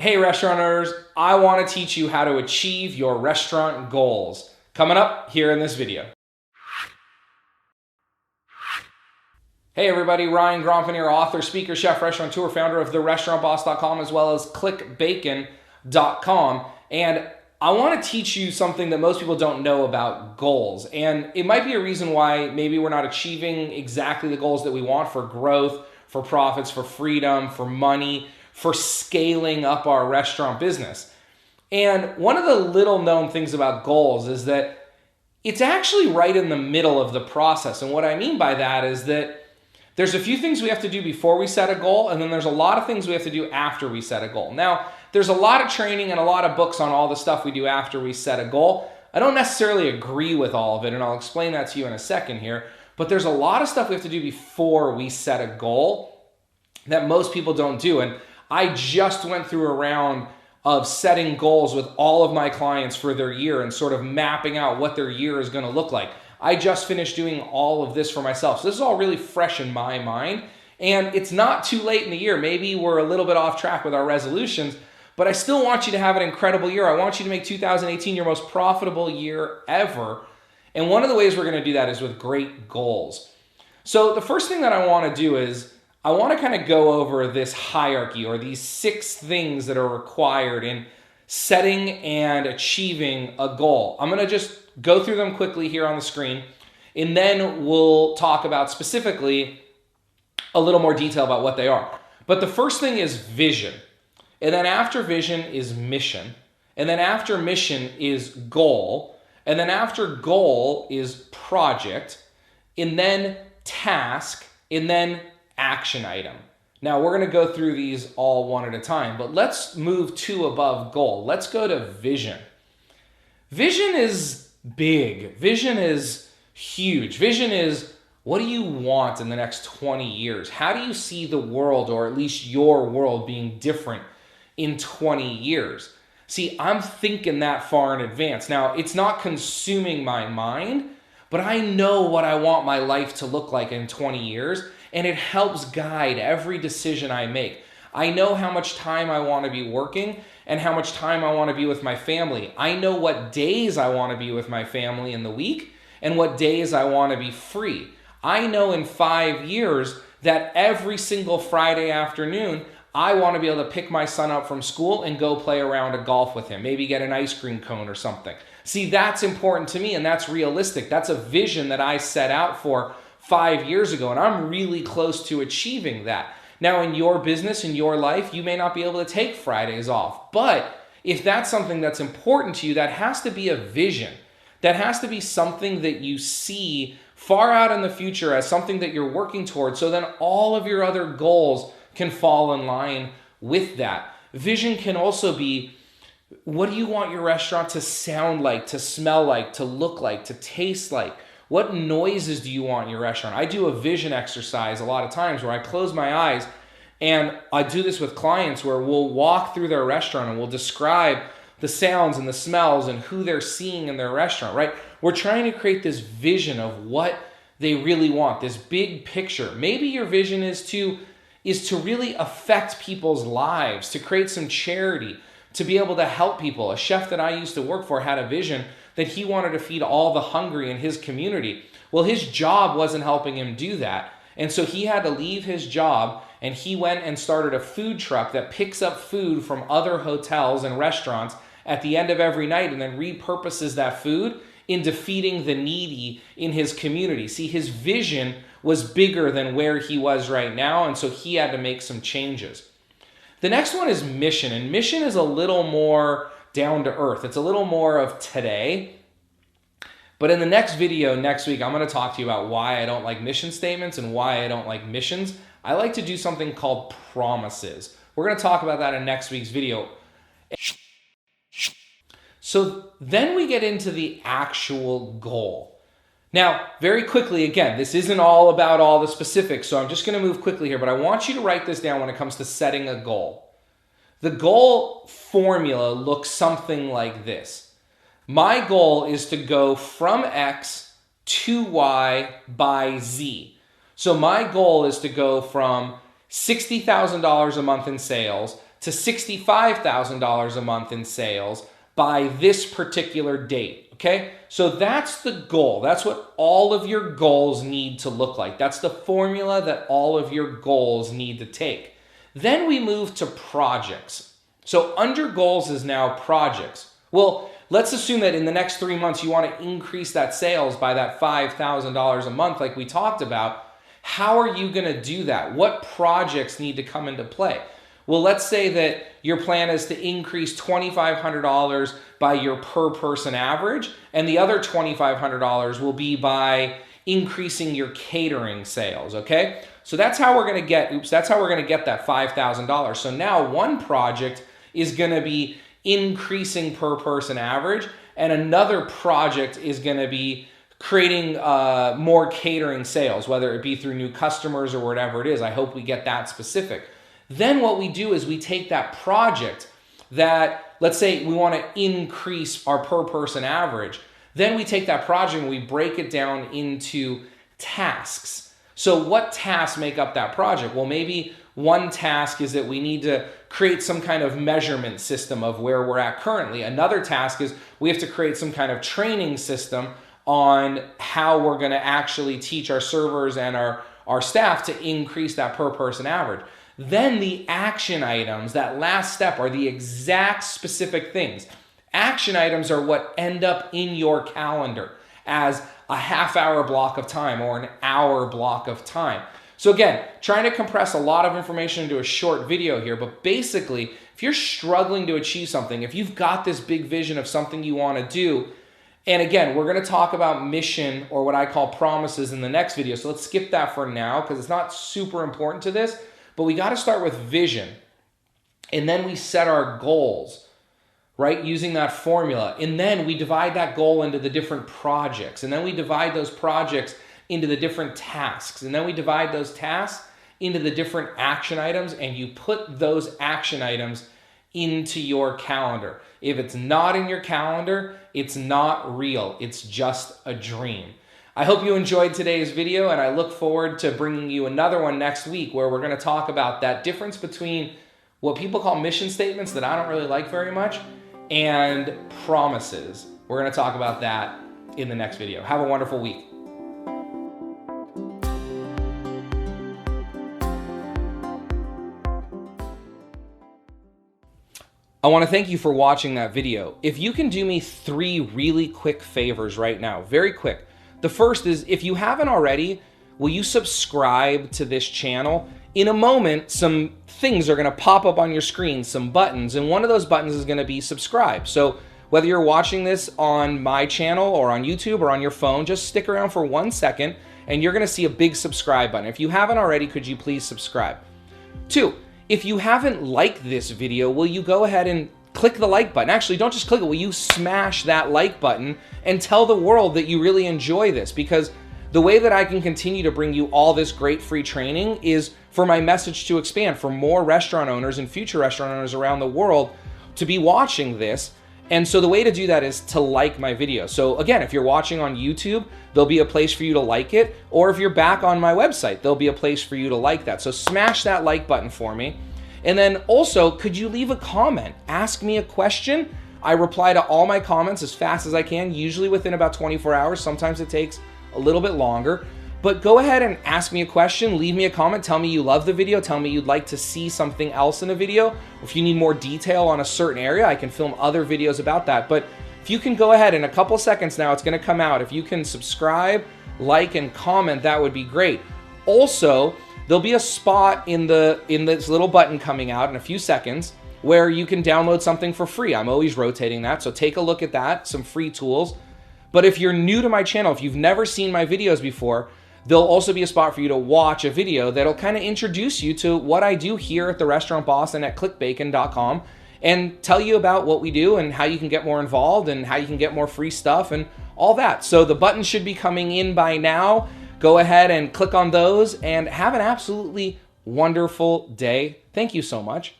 Hey restaurateurs, I want to teach you how to achieve your restaurant goals. Coming up here in this video. Hey everybody, Ryan Gromfin here, author, speaker, chef, restaurateur, founder of therestaurantboss.com as well as clickbacon.com. And I want to teach you something that most people don't know about goals. And it might be a reason why maybe we're not achieving exactly the goals that we want for growth, for profits, for freedom, for money, for scaling up our restaurant business. And one of the little known things about goals is that it's actually right in the middle of the process. And what I mean by that is that there's a few things we have to do before we set a goal, and then there's a lot of things we have to do after we set a goal. Now, there's a lot of training and a lot of books on all the stuff we do after we set a goal. I don't necessarily agree with all of it, and I'll explain that to you in a second here, but there's a lot of stuff we have to do before we set a goal that most people don't do. And I just went through a round of setting goals with all of my clients for their year and sort of mapping out what their year is going to look like. I just finished doing all of this for myself. So this is all really fresh in my mind, and it's not too late in the year. Maybe we're a little bit off track with our resolutions, but I still want you to have an incredible year. I want you to make 2018 your most profitable year ever. And one of the ways we're going to do that is with great goals. So the first thing that I want to do is I want to kind of go over this hierarchy or these 6 things that are required in setting and achieving a goal. I'm going to just go through them quickly here on the screen, and then we'll talk about specifically a little more detail about what they are. But the first thing is vision. And then after vision is mission. And then after mission is goal. And then after goal is project. And then task. And then action item. Now we're going to go through these all one at a time, but let's move 2 above goal. Let's go to vision. Vision is big. Vision is huge. Vision is, what do you want in the next 20 years? How do you see the world, or at least your world, being different in 20 years? See, I'm thinking that far in advance. Now, it's not consuming my mind, but I know what I want my life to look like in 20 years. And it helps guide every decision I make. I know how much time I want to be working and how much time I want to be with my family. I know what days I want to be with my family in the week and what days I want to be free. I know in 5 years that every single Friday afternoon, I want to be able to pick my son up from school and go play a round of golf with him, maybe get an ice cream cone or something. See, that's important to me, and that's realistic. That's a vision that I set out for 5 years ago, and I'm really close to achieving that. Now, in your business, in your life, you may not be able to take Fridays off, but if that's something that's important to you, that has to be a vision. That has to be something that you see far out in the future as something that you're working towards, so then all of your other goals can fall in line with that. Vision can also be, what do you want your restaurant to sound like, to smell like, to look like, to taste like? What noises do you want in your restaurant? I do a vision exercise a lot of times where I close my eyes, and I do this with clients where we'll walk through their restaurant and we'll describe the sounds and the smells and who they're seeing in their restaurant, right? We're trying to create this vision of what they really want, this big picture. Maybe your vision is to really affect people's lives, to create some charity, to be able to help people. A chef that I used to work for had a vision that he wanted to feed all the hungry in his community. Well, his job wasn't helping him do that. And so he had to leave his job, and he went and started a food truck that picks up food from other hotels and restaurants at the end of every night and then repurposes that food into feeding the needy in his community. See, his vision was bigger than where he was right now, and so he had to make some changes. The next one is mission, and mission is a little more down to earth. It's a little more of today. But in the next video next week, I'm going to talk to you about why I don't like mission statements and why I don't like missions. I like to do something called promises. We're going to talk about that in next week's video. So then we get into the actual goal. Now, very quickly, again, this isn't all about all the specifics, so I'm just going to move quickly here, but I want you to write this down when it comes to setting a goal. The goal formula looks something like this. My goal is to go from X to Y by Z. So my goal is to go from $60,000 a month in sales to $65,000 a month in sales by this particular date, okay? So that's the goal. That's what all of your goals need to look like. That's the formula that all of your goals need to take. Then we move to projects. So under goals is now projects. Well, let's assume that in the next 3 months you want to increase that sales by that $5,000 a month like we talked about. How are you going to do that? What projects need to come into play? Well, let's say that your plan is to increase $2,500 by your per person average, and the other $2,500 will be by increasing your catering sales, okay? So that's how we're going to get, that's how we're going to get that $5,000. So now one project is going to be increasing per person average, and another project is going to be creating more catering sales, whether it be through new customers or whatever it is. I hope we get that specific. Then what we do is we take that project that, let's say we want to increase our per person average. Then we take that project and we break it down into tasks. So what tasks make up that project? Well, maybe one task is that we need to create some kind of measurement system of where we're at currently. Another task is we have to create some kind of training system on how we're going to actually teach our servers and our staff to increase that per person average. Then the action items, that last step, are the exact specific things. Action items are what end up in your calendar as a half-hour block of time or an hour block of time. So again, trying to compress a lot of information into a short video here, but basically, if you're struggling to achieve something, if you've got this big vision of something you want to do, and again, we're going to talk about mission, or what I call promises, in the next video, so let's skip that for now because it's not super important to this. But we got to start with vision, and then we set our goals, right, using that formula. And then we divide that goal into the different projects, and then we divide those projects into the different tasks, and then we divide those tasks into the different action items, and you put those action items into your calendar. If it's not in your calendar, it's not real. It's just a dream. I hope you enjoyed today's video, and I look forward to bringing you another one next week where we're going to talk about that difference between what people call mission statements that I don't really like very much and promises. We're going to talk about that in the next video. Have a wonderful week. I want to thank you for watching that video. If you can do me 3 really quick favors right now, very quick. The first is, if you haven't already, will you subscribe to this channel? In a moment, some things are going to pop up on your screen, some buttons, and one of those buttons is going to be subscribe. So whether you're watching this on my channel or on YouTube or on your phone, just stick around for 1 second and you're going to see a big subscribe button. If you haven't already, could you please subscribe? 2, if you haven't liked this video, will you go ahead and click the like button? Actually, don't just click it. Will you smash that like button and tell the world that you really enjoy this? Because the way that I can continue to bring you all this great free training is for my message to expand, for more restaurant owners and future restaurant owners around the world to be watching this. And so the way to do that is to like my video. So again, if you're watching on YouTube, there'll be a place for you to like it. Or if you're back on my website, there'll be a place for you to like that. So smash that like button for me. And then also, could you leave a comment? Ask me a question. I reply to all my comments as fast as I can, usually within about 24 hours. Sometimes it takes a little bit longer. But go ahead and ask me a question, leave me a comment, tell me you love the video, tell me you'd like to see something else in a video. If you need more detail on a certain area, I can film other videos about that. But if you can go ahead in a couple seconds now, it's going to come out. If you can subscribe, like, and comment, that would be great. Also, there'll be a spot in this little button coming out in a few seconds where you can download something for free. I'm always rotating that, so take a look at that, some free tools. But if you're new to my channel, if you've never seen my videos before, there'll also be a spot for you to watch a video that'll kind of introduce you to what I do here at The Restaurant Boss and at clickbacon.com and tell you about what we do and how you can get more involved and how you can get more free stuff and all that. So the buttons should be coming in by now. Go ahead and click on those and have an absolutely wonderful day. Thank you so much.